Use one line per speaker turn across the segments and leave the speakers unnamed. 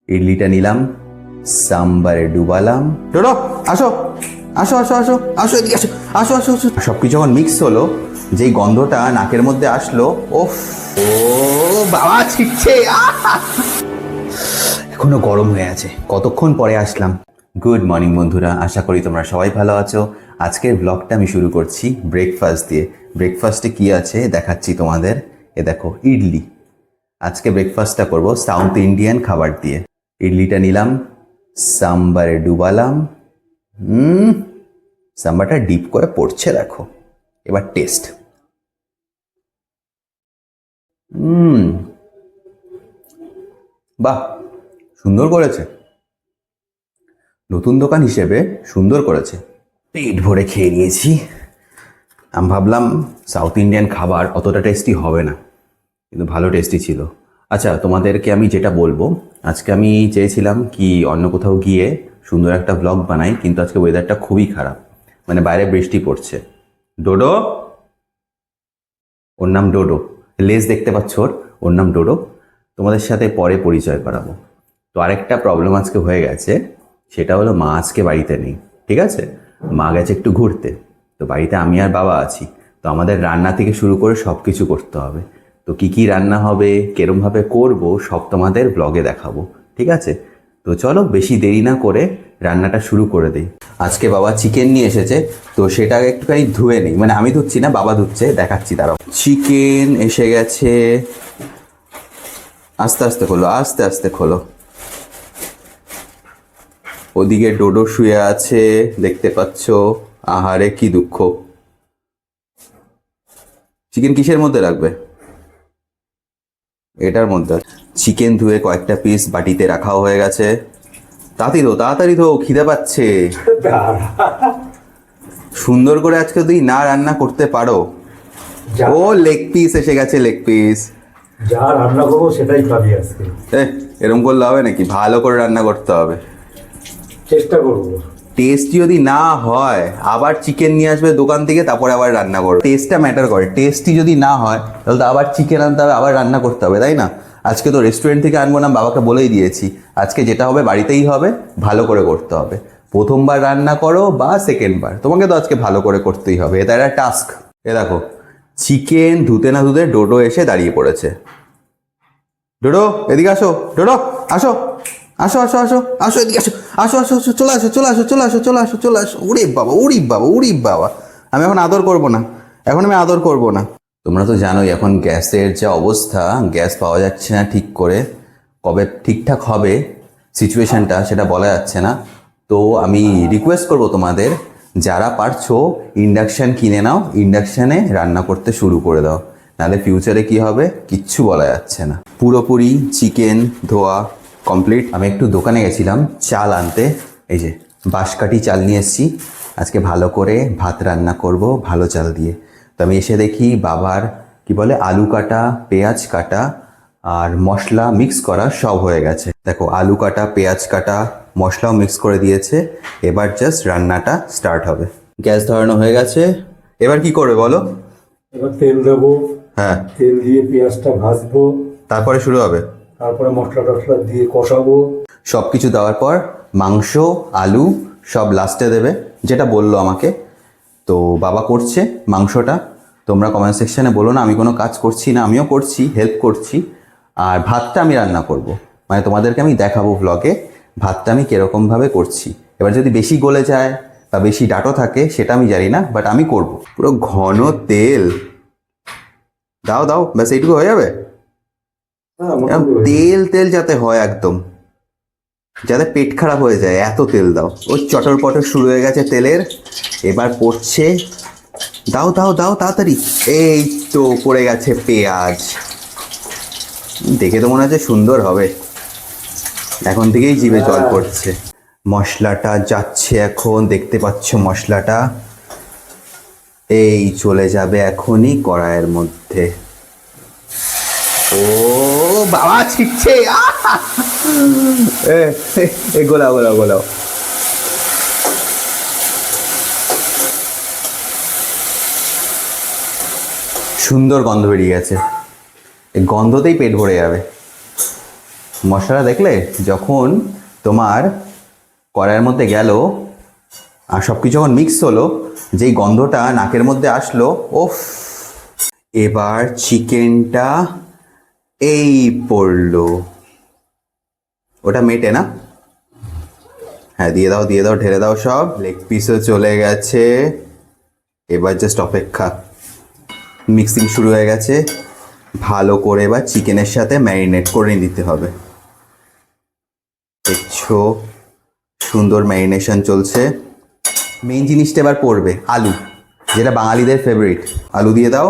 ইডলিটা নিলাম, সাম্বারে ডুবালাম। ডোডো আসো আসো আসো আসো আসো এদিকে আসো আসো আসো আসো। সবকিছু যখন মিক্স হলো, যেই গন্ধটা নাকের মধ্যে আসলো, ওফ, ও বাবা ছিটছে, এখনো গরম হয়ে আছে। কতক্ষণ পরে আসলাম। গুড মর্নিং বন্ধুরা, আশা করি তোমরা সবাই ভালো আছো। আজকের ব্লগটা আমি শুরু করছি ব্রেকফাস্ট দিয়ে। ব্রেকফাস্টে কি আছে দেখাচ্ছি তোমাদের। এ দেখো ইডলি। আজকে ব্রেকফাস্টটা করব সাউথ ইন্ডিয়ান খাবার দিয়ে। ইডলিটা নিলাম, সাম্বারে ডুবালাম। সাম্বারটা ডিপ করে পড়ছে দেখো। এবার টেস্ট। বাহ, সুন্দর করেছে। নতুন দোকান হিসেবে সুন্দর করেছে। পেট ভরে খেয়ে নিয়েছি। আমি ভাবলাম সাউথ ইন্ডিয়ান খাবার অতটা টেস্টি হবে না, কিন্তু ভালো টেস্টি ছিল। আচ্ছা, তোমাদেরকে আমি যেটা বলবো, আজকে আমি চেয়েছিলাম কি অন্য কোথাও গিয়ে সুন্দর একটা ব্লগ বানাই, কিন্তু আজকে ওয়েদারটা খুবই খারাপ, মানে বাইরে বৃষ্টি পড়ছে। ডোডো, ওর নাম ডোডো, লেজ দেখতে পাচ্ছ ওর নাম ডোডো। তোমাদের সাথে পরে পরিচয় করাবো। তো আরেকটা প্রবলেম আজকে হয়ে গেছে, সেটা হলো মা আজকে বাড়িতে নেই। ঠিক আছে, মা গেছে একটু ঘুরতে। তো বাড়িতে আমি আর বাবা আছি। তো আমাদের রান্না থেকে শুরু করে সব কিছু করতে হবে। তো কি কি রান্না হবে, কেরমভাবে করব, সব তোমাদের ব্লগে দেখাবো। ঠিক আছে, তো চলো বেশি দেরি না করে রান্নাটা শুরু করে দিই। আজকে বাবা চিকেন নিয়ে এসেছে, তো সেটা একটুখানি ধুয়ে নিই। মানে আমি ধুচ্ছি না, বাবা ধুচ্ছে, দেখাচ্ছি দাঁড়াও। চিকেন এসে গেছে। আস্তে আস্তে খোলো, আস্তে আস্তে খোলো। ওদিকে ডোডো শুয়ে আছে, দেখতে পাচ্ছ। আহারে কি দুঃখ। চিকেন কিসের মধ্যে রাখবে? এটার মধ্যে। চিকেন ধুয়ে কয়েকটা পিস বাটিতে রাখাও হয়ে গেছে। তাড়াতাড়ি তো, তাড়াতাড়ি তো, খিদে পাচ্ছে। সুন্দর করে আজকে তুই না রান্না করতে পারো। ও লেগ পিস এসে গেছে, লেগ পিস।
যা রান্না করবো সেটাই খাবি আজকে।
এরকম করলে হবে নাকি? ভালো করে রান্না করতে হবে।
চেষ্টা করবো।
টেস্ট যদি না হয় আবার চিকেন নিয়ে আসবে দোকান থেকে, তারপরে আবার রান্না করবে। টেস্টটা ম্যাটার করে। টেস্টি যদি না হয় তাহলে তো আবার চিকেন আনতে হবে, আবার রান্না করতে হবে, তাই না? আজকে তো রেস্টুরেন্ট থেকে আনবো না, বাবাকে বলেই দিয়েছি। আজকে যেটা হবে বাড়িতেই হবে, ভালো করে করতে হবে। প্রথমবার রান্না করো বা সেকেন্ড বার, তোমাকে তো আজকে ভালো করে করতেই হবে। এটা একটা টাস্ক। এ দেখো, চিকেন ধুতে না ধুতে ডোডো এসে দাঁড়িয়ে পড়েছে। ডোডো এদিকে আসো, ডোডো আসো আসো আসো আসো আসো এদিকে আসো, আসো আসো আসো, চলে আসো চলে আসো চলে আসো চলে আসো চলে আসো। উড়ি বাবা, উড়ি বাবা, উড়ি বাবা। আমি এখন আদর করব না, এখন আমি আদর করব না। তোমরা তো জানোই এখন গ্যাসের যে অবস্থা, গ্যাস পাওয়া যাচ্ছে না ঠিক করে। কবে ঠিকঠাক হবে সিচুয়েশনটা সেটা বলা যাচ্ছে না। তো আমি রিকোয়েস্ট করব তোমাদের, যারা পারছো ইন্ডাকশান কিনে নাও, ইন্ডাকশানে রান্না করতে শুরু করে দাও। নাহলে ফিউচারে কি হবে কিচ্ছু বলা যাচ্ছে না। পুরোপুরি চিকেন ধোয়া কমপ্লিট। আমি একটু দোকানে গেছিলাম চাল আনতে। এই যে বাঁশকাঠি চাল নিয়ে এসেছি। আজকে ভালো করে ভাত রান্না করব ভালো চাল দিয়ে। তো আমি এসে দেখি বাবার কি বলে আলু কাটা, পেঁয়াজ কাটা আর মশলা মিক্স করা সব হয়ে গেছে। দেখো আলু কাটা, পেঁয়াজ কাটা, মশলাও মিক্স করে দিয়েছে। এবার জাস্ট রান্নাটা স্টার্ট হবে। গ্যাস ধরানো হয়ে গেছে। এবার কি করবে বলো?
এবার তেল দেবো।
হ্যাঁ,
তেল দিয়ে পেঁয়াজটা ভাজবো,
তারপরে শুরু হবে।
তারপরে মশলা টশলা দিয়ে কষাবো।
সব কিছু দেওয়ার পর মাংস, আলু সব লাস্টে দেবে, যেটা বললো আমাকে। তো বাবা করছে মাংসটা। তোমরা কমেন্ট সেকশানে বলো না আমি কোনো কাজ করছি না, আমিও করছি, হেল্প করছি। আর ভাতটা আমি রান্না করব, মানে তোমাদেরকে আমি দেখাবো ব্লগে ভাতটা আমি কীরকমভাবে করছি। এবার যদি বেশি গলে যায় বা বেশি ডাঁটো থাকে সেটা আমি জানি না, বাট আমি করব। পুরো ঘন তেল দাও দাও, ব্যাস এইটুকু হয়ে যাবে। তেল তেল যাতে হয় একদম, যাতে পেট খারাপ হয়ে যায়, এত তেল দাও। ওই চটর পটর শুরু হয়ে গেছে তেলের। এবার পড়ছে, দাও দাও দাও তাড়াতাড়ি। এই তো পড়ে গেছে পেঁয়াজ। দেখে তো মনে হচ্ছে সুন্দর হবে, এখন থেকেই জিভে জল পড়ছে। মশলাটা যাচ্ছে এখন, দেখতে পাচ্ছ মশলাটা। এই চলে যাবে এখনই কড়াইয়ের মধ্যে। ও বাবা ছিটছে, গোলাও গোলাও গোলাও। সুন্দর গন্ধ বেরিয়ে গেছে, এই গন্ধতেই পেট ভরে যাবে। মশলাটা দেখলে যখন তোমার কড়াইয়ের মধ্যে গেল আর সব কিছু যখন মিক্স হলো, যেই গন্ধটা নাকের মধ্যে আসলো, ওফ। এবার চিকেনটা এই পড়লো, ওটা মেটে না? হ্যাঁ, দিয়ে দাও দিয়ে দাও, ঢেলে দাও সব। লেগ পিসও চলে গেছে, এবার জাস্ট অপেক্ষা। মিক্সিং শুরু হয়ে গেছে, ভালো করে এবার চিকেনের সাথে ম্যারিনেট করে নিতে হবে। দেখছো সুন্দর ম্যারিনেশন চলছে। মেইন জিনিসটা এবার পড়বে আলু, যেটা বাঙালিদের ফেভারিট। আলু দিয়ে দাও।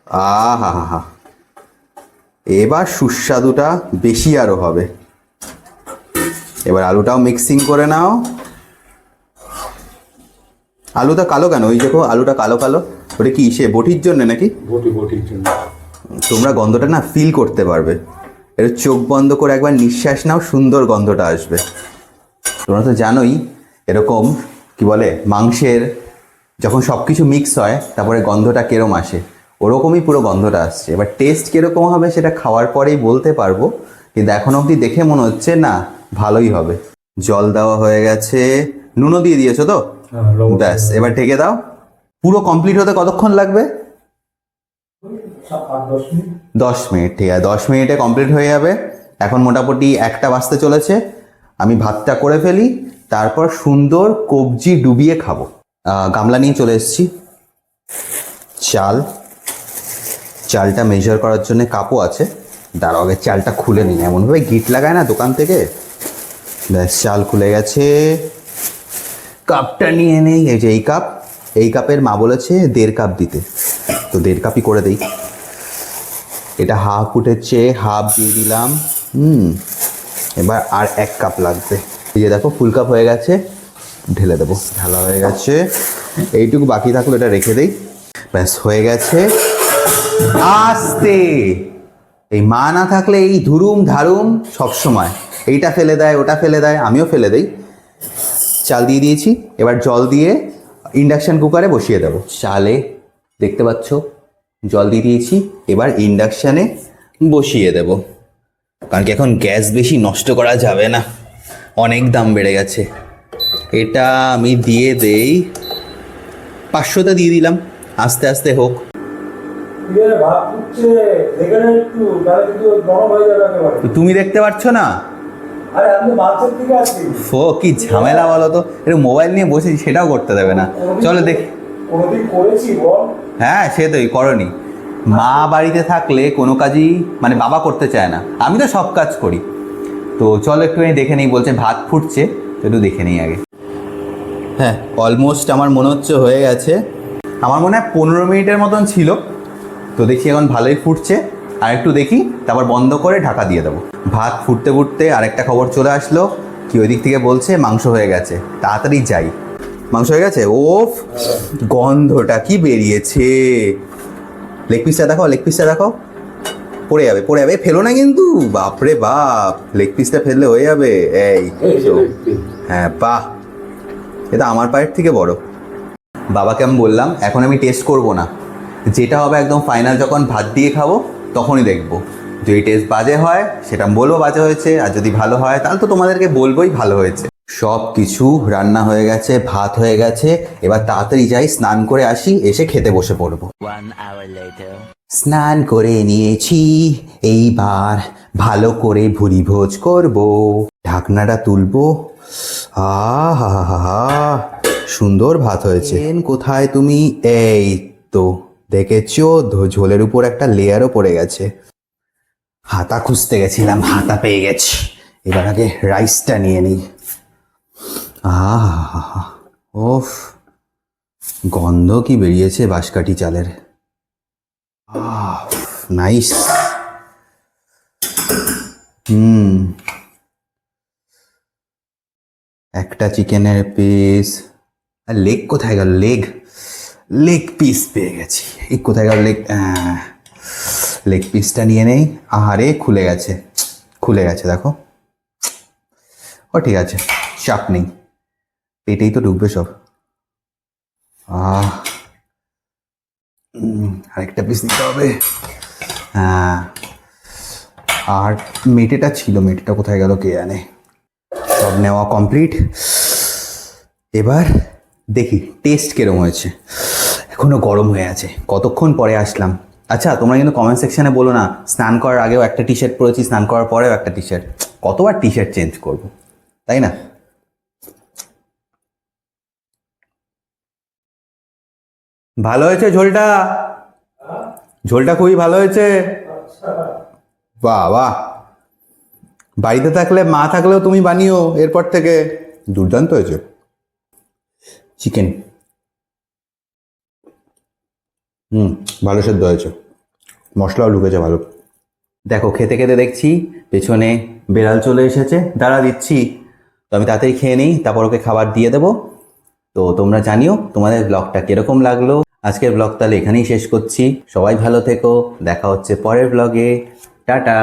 আহা হা হা, এবার সুস্বাদুটা বেশি আরও হবে। এবার আলুটাও মিক্সিং করে নাও। আলুটা কালো কেন? ওই দেখো আলুটা কালো কালো, ওটা কি সে বটির জন্য নাকি?
বটির জন্য।
তোমরা গন্ধটা না ফিল করতে পারবে। এটা চোখ বন্ধ করে একবার নিঃশ্বাস নাও, সুন্দর গন্ধটা আসবে। তোমরা তো জানোই এরকম কি বলে, মাংসের যখন সব কিছু মিক্স হয় তারপরে গন্ধটা কিরকম আসে, ওরকমই পুরো গন্ধটা আসছে। এবার টেস্ট কীরকম হবে সেটা খাওয়ার পরেই বলতে পারবো, কিন্তু এখন অবধি দেখে মনে হচ্ছে না ভালোই হবে। জল দেওয়া হয়ে গেছে, নুনও দিয়ে দিয়েছো তো?
হ্যাঁ, লবণ।
ব্যাস, এবার ঢেকে দাও। পুরো কমপ্লিট হতে কতক্ষণ লাগবে?
8-10 মিনিট।
10 মিনিট, ঠিক আছে, 10 মিনিটে কমপ্লিট হয়ে যাবে। এখন মোটামুটি 1টা বাজতে চলেছে। আমি ভাতটা করে ফেলি, তারপর সুন্দর কবজি ডুবিয়ে খাবো। গামলা নিয়ে চলে এসেছি। চালটা মেজার করার জন্য কাপও আছে। দাঁড়াও আগে চালটা খুলে নিই, এমনভাবে গিট লাগায় না দোকান থেকে। ব্যাস, চাল খুলে গেছে। কাপটা নিয়ে নেই, এই যে এই কাপের মা বলেছে 1.5 কাপ দিতে, তো 1.5 কাপই করে দিই। এটা হাফ উঠেছে, হাফ দিয়ে দিলাম। এবার আর 1 কাপ লাগবে। এই যে দেখো ফুল কাপ হয়ে গেছে, ঢেলে দেবো। ঢালা হয়ে গেছে, এইটুকু বাকি থাকলো, এটা রেখে দেই। ব্যাস হয়ে গেছে। আস্তে, এই মা না থাকলে এই ধুরুম ধারুম সবসময়, এইটা ফেলে দেয় ওটা ফেলে দেয়, আমিও ফেলে দেই। চাল দিয়ে দিয়েছি, এবার জল দিয়ে ইন্ডাকশান কুকারে বসিয়ে দেবো। চালে দেখতে পাচ্ছ জল দিয়ে দিয়েছি, এবার ইন্ডাকশানে বসিয়ে দেব। কারণ কি এখন গ্যাস বেশি নষ্ট করা যাবে না, অনেক দাম বেড়ে গেছে। এটা আমি দিয়ে দেই 500তে দিয়ে দিলাম, আস্তে আস্তে হোক।
ভাত ফুটছে, দেখে না একটু, তাহলে কিন্তু গরম হয়ে যাবে একেবারে।
তো তুমি দেখতে পাচ্ছ না?
আরে আমি মাছের দিকে আছি।
কি ঝামেলা বলো তো, একটু মোবাইল নিয়ে বসেছি, সেটাও করতে দেবে না। চলো দেখি।
কোনোদিন করেছি বল?
হ্যাঁ, সে তোই করনি। মা বাড়িতে থাকলে কোনো কাজই মানে বাবা করতে চায় না, আমি তো সব কাজ করি। তো চলো একটুখানি দেখে নিই, বলছে ভাত ফুটছে, তো একটু দেখে নিই আগে। হ্যাঁ, অলমোস্ট আমার মনে হচ্ছে হয়ে গেছে। আমার মনে হয় 15 মিনিটের মতন ছিল। তো দেখি এখন ভালোই ফুটছে, আর একটু দেখি, তারপর বন্ধ করে ঢাকা দিয়ে দেবো। ভাত ফুটতে ফুটতে আরেকটা খবর চলে আসলো, কি ওই দিক থেকে বলছে মাংস হয়ে গেছে, তাড়াতাড়ি যাই। মাংস হয়ে গেছে, ওফ গন্ধটা কি বেরিয়েছে। লেগ পিসটা দেখো, পড়ে যাবে, ফেলো না কিন্তু, বাপরে বাপ, লেগ পিসটা ফেললে হয়ে যাবে। এই তো, হ্যাঁ বাহ, এটা আমার পায়ের থেকে বড়। বাবাকে আমি বললাম এখন আমি টেস্ট করব না, যেটা হবে একদম ফাইনাল যখন ভাত দিয়ে খাবো তখনই দেখবো। যদি টেস্ট বাজে হয় সেটা আমি বলবো বাজে হয়েছে, আর যদি ভালো হয় তাহলে তো তোমাদেরকে বলবোই ভালো হয়েছে। সব কিছু রান্না হয়ে গেছে, ভাত হয়ে গেছে, এবার তাড়াতাড়ি যাই স্নান করে আসি, এসে খেতে বসে পড়বো। স্নান করে নিয়েছি, এইবার ভালো করে ভুরি ভোজ করবো। ঢাকনাটা তুলবো। আহা হা হা, সুন্দর ভাত হয়েছে। কোথায় তুমি? এই তো দেখেছো, ঝোলের উপর একটা লেয়ারও পড়ে গেছে। হাতা খুঁজতে গেছিলাম, হাতা পেয়ে গেছি। এবার আগে রাইসটা নিয়ে নিই। আহা, ওফ, গন্ধ কি বেরিয়েছে বাঁশকাঠি চালের। নাইস। একটা চিকেনের পিস। আর লেগ কোথায় গেল? লেগ পিস পেয়ে গেছি। এই কোথায় গেল লেগ পিসটা নিয়ে নেই। আহারে খুলে গেছে দেখো। ও ঠিক আছে, চাপ নেই, পেটেই তো ঢুকবে সব। আরেকটা পিস নিতে হবে। হ্যাঁ, আর মেটেটা ছিল, মেটেটা কোথায় গেল কে জানে। সব নেওয়া কমপ্লিট। এবার দেখি টেস্ট কিরম হয়েছে। এখনো গরম হয়ে আছে, কতক্ষণ পরে আসলাম। আচ্ছা তোমরা কিন্তু কমেন্ট সেকশনে বলো না, স্নান করার আগেও একটা টি শার্ট পরেছি, স্নান করার পরেও একটা টি শার্ট, কতবার টি শার্ট চেঞ্জ করবো, তাই না? ভালো হয়েছে ঝোলটা, ঝোলটা খুবই ভালো হয়েছে।
আচ্ছা,
বাহ বাহ, বাড়িতে থাকলে মা থাকলেও তুমি বানিও এরপর থেকে। দুর্দান্ত হয়েছে চিকেন। ভালো সেদ্ধ হয়েছে, মশলাও ঢুকেছে ভালো। দেখো খেতে খেতে দেখছি পেছনে বেড়াল চলে এসেছে, দাঁড়া দিচ্ছি। তো আমি তাড়াতাড়ি খেয়ে নিই, তারপর ওকে খাবার দিয়ে দেবো। তো তোমরা জানিও তোমাদের ব্লগটা কিরকম লাগলো। আজকের ব্লগ তাহলে এখানেই শেষ করছি। সবাই ভালো থেকো, দেখা হচ্ছে পরের ব্লগে। টাটা।